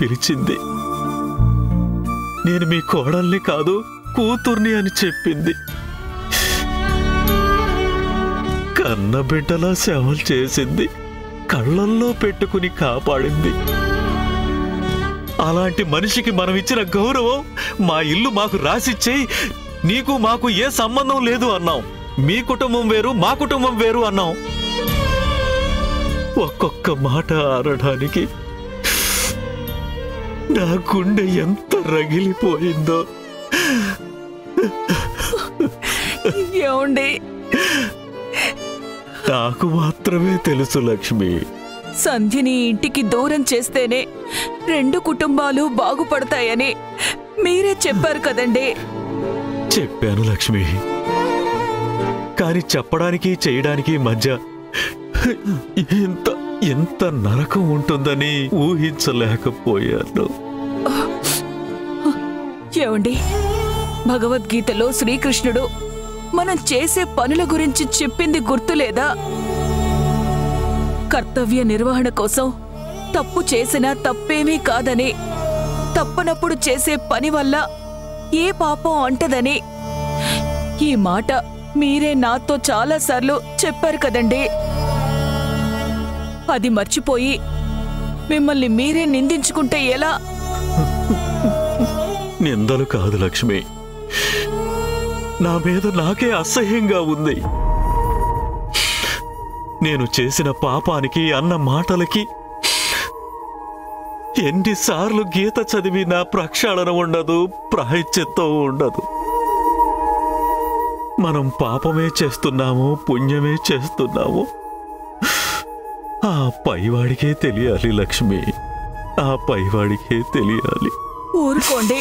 పిలిచింది. నేను మీ కోడల్ని కాదు కూతుర్ని అని చెప్పింది. కన్న బిడ్డలా సేవలు చేసింది. కళ్ళల్లో పెట్టుకుని కాపాడింది. అలాంటి మనిషికి మనం ఇచ్చిన గౌరవం మా ఇల్లు మాకు రాసిచ్చేయి, నీకు మాకు ఏ సంబంధం లేదు అన్నాం. మీ కుటుంబం వేరు మా కుటుంబం వేరు అన్నాం. ఒక్కొక్క మాట ఆడడానికి నా గుండె ఎంత రగిలిపోయిందో. ఏమండి, నాకు మాత్రమే తెలుసు లక్ష్మి. సంధ్యని ఇంటికి దూరం చేస్తేనే 2 కుటుంబాలు బాగుపడతాయని మీరే చెప్పారు కదండి. చెప్పాను లక్ష్మి, కానీ చెప్పడానికి చేయడానికి మధ్య ఎంత నరకం ఉంటుందని ఊహించలేకపోయాను. ఏమండి, భగవద్గీతలో శ్రీకృష్ణుడు మనం చేసే పనుల గురించి చెప్పింది గుర్తులేదా? కర్తవ్య నిర్వహణ కోసం తప్పు చేసినా తప్పేమీ కాదని, తప్పనప్పుడు చేసే పని వల్ల ఏ పాపం అంటదని. ఈ మాట మీరే నాతో చాలాసార్లు చెప్పారు కదండి. అది మర్చిపోయి మిమ్మల్ని మీరే నిందించుకుంటే ఎలా? నిందలు కాదు లక్ష్మి, నా మీద నాకే అసహ్యంగా ఉంది. నేను చేసిన పాపానికి అన్న మాటలకి ఎన్నిసార్లు గీత చదివినా ప్రక్షాళన ఉండదు, ప్రాయశ్చిత్తం ఉండదు. మనం పాపమే చేస్తున్నాము, పుణ్యమే చేస్తున్నాము, ఆ పైవాడికే తెలియాలి లక్ష్మి, ఆ పైవాడికే తెలియాలి. ఊరుకోండి,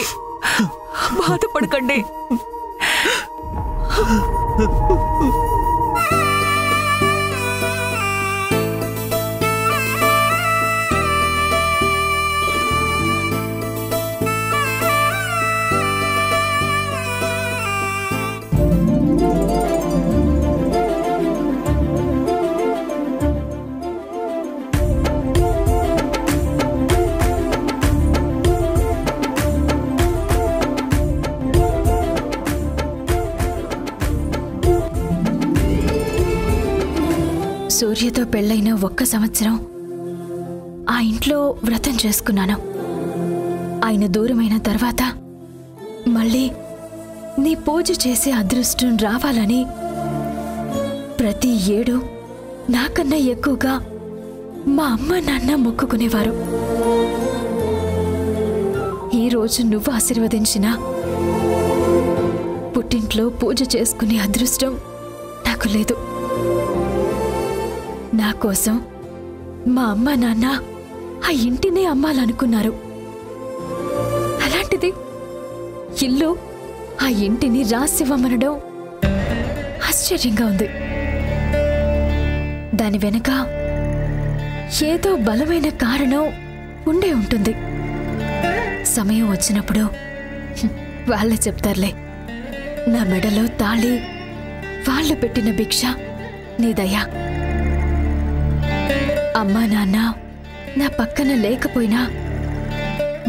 బాధపడకండి. సూర్యతో పెళ్ళైన 1 సంవత్సరం ఆ ఇంట్లో వ్రతం చేసుకున్నాను. ఆయన దూరమైన తర్వాత మళ్ళీ నీ పూజ చేసే అదృష్టం రావాలని ప్రతి ఏడు నాకన్నా ఎక్కువగా మా అమ్మ నాన్న మొక్కుకునేవారు. ఈరోజు నువ్వు ఆశీర్వదించిన పుట్టింట్లో పూజ చేసుకునే అదృష్టం నాకు లేదు. నా కోసం మా అమ్మ నాన్న ఆ ఇంటినే అమ్మాలనుకున్నారు. అలాంటిది ఇల్లు ఆ ఇంటిని రాసివ్వమనడం ఆశ్చర్యంగా ఉంది. దాని వెనక ఏదో బలమైన కారణం ఉండే ఉంటుంది. సమయం వచ్చినప్పుడు వాళ్ళే చెప్తారులే. నా మెడలో తాళి వాళ్ళు పెట్టిన భిక్ష నీ దయ. అమ్మా నాన్న నా పక్కన లేకపోయినా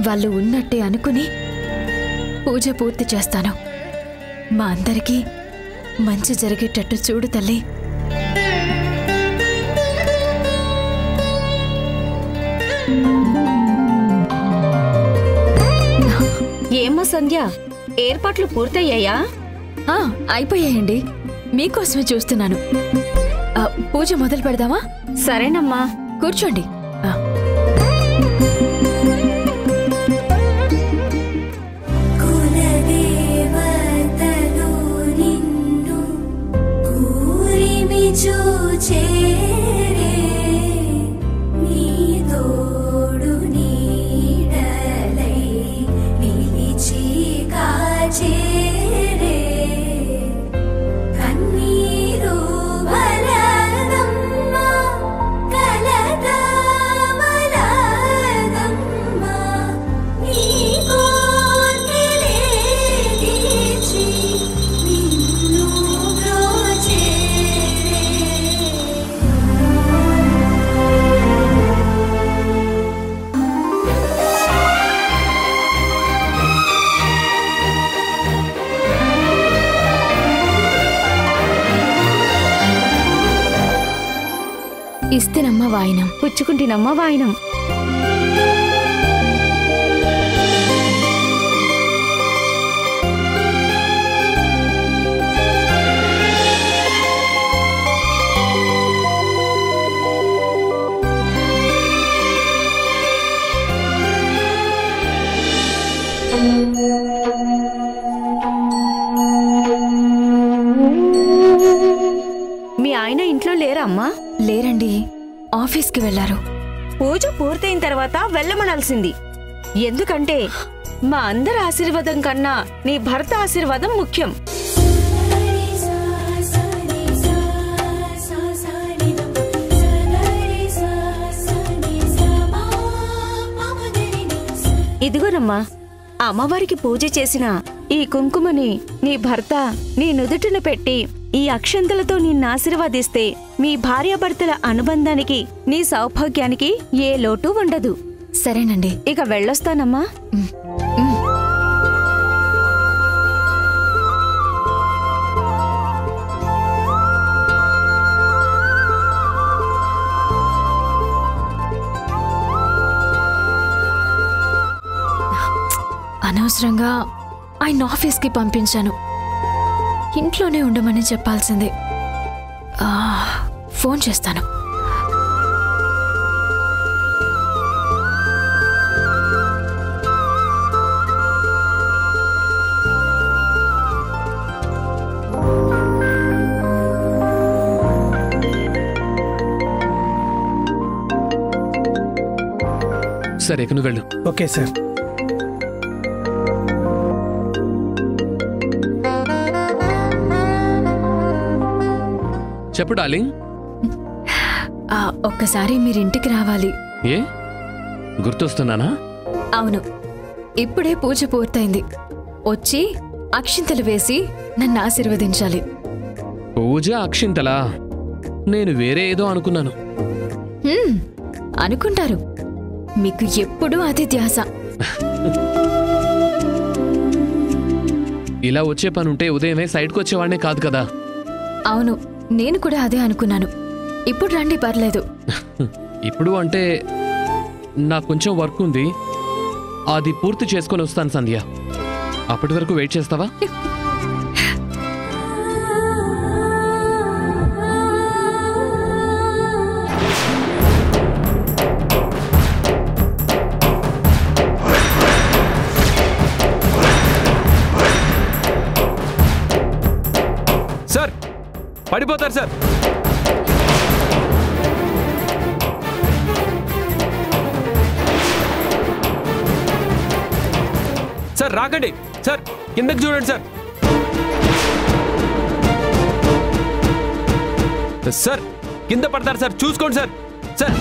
వాళ్ళు ఉన్నట్టే అనుకుని పూజ పూర్తి చేస్తాను. మా అందరికీ మంచి జరిగేటట్టు చూడు తల్లి. ఏమ్మా సంధ్య, ఏర్పాట్లు పూర్తయ్యాయా? అయిపోయాయండి. మీకోసమే చూస్తున్నాను. పూజ మొదలు పెడదామా? సరేనమ్మా, కూర్చోండి. ఇస్తేనమ్మా వాయినం. పుచ్చుకుంటినమ్మా వాయినం. మీ ఆయన ఇంట్లో లేరా అమ్మా? లేరండి, ఆఫీస్కి వెళ్లారు. పూజ పూర్తయిన తర్వాత వెళ్ళమనాల్సింది. ఎందుకంటే మా అందరి ఆశీర్వాదం కన్నా నీ భర్త ఆశీర్వాదం ముఖ్యం. ఇదిగోనమ్మా, అమ్మవారికి పూజ చేసిన ఈ కుంకుమని నీ భర్త నీ నుదుటిన పెట్టి ఈ అక్షంతలతో నిన్ను ఆశీర్వాదిస్తే మీ భార్యాభర్తల అనుబంధానికి నీ సౌభాగ్యానికి ఏ లోటు ఉండదు. సరేనండి, ఇక వెళ్ళొస్తానమ్మా. అనవసరంగా ఆయన ఆఫీస్కి పంపించాను. ఇంట్లోనే ఉండమని చెప్పాల్సిందే. ఫోన్ చేస్తాను. సరే, నువ్వు వెళ్ళు. Okay sir. చెప్పు డార్లింగ్. ఒక్కసారి మీరింటికి రావాలి. ఏ గుర్తొస్తున్నానా? అవును, ఇప్పుడే పూజ పూర్తయింది. వచ్చి అక్షింతలు వేసి నన్ను ఆశీర్వదించాలి. పూజ అక్షింతలా? నేను వేరే ఏదో అనుకున్నాను. అనుకుంటారు, మీకు ఎప్పుడూ అది ధ్యాస. ఇలా వచ్చే పనుంటే ఉదయమే సైడ్కి వచ్చేవాడినే కాదు కదా. అవును, నేను కూడా అదే అనుకున్నాను. ఇప్పుడు రండి, పర్లేదు. ఇప్పుడు అంటే నాకు కొంచెం వర్క్ ఉంది, అది పూర్తి చేసుకొని వస్తాను సంధ్య. అప్పటి వరకు వెయిట్ చేస్తావా? సార్, పడిపోతారు సార్. సార్ రాకండి సార్, కిందకి చూడండి సార్. సార్ కింద పడతారు సార్, చూసుకోండి సార్. సార్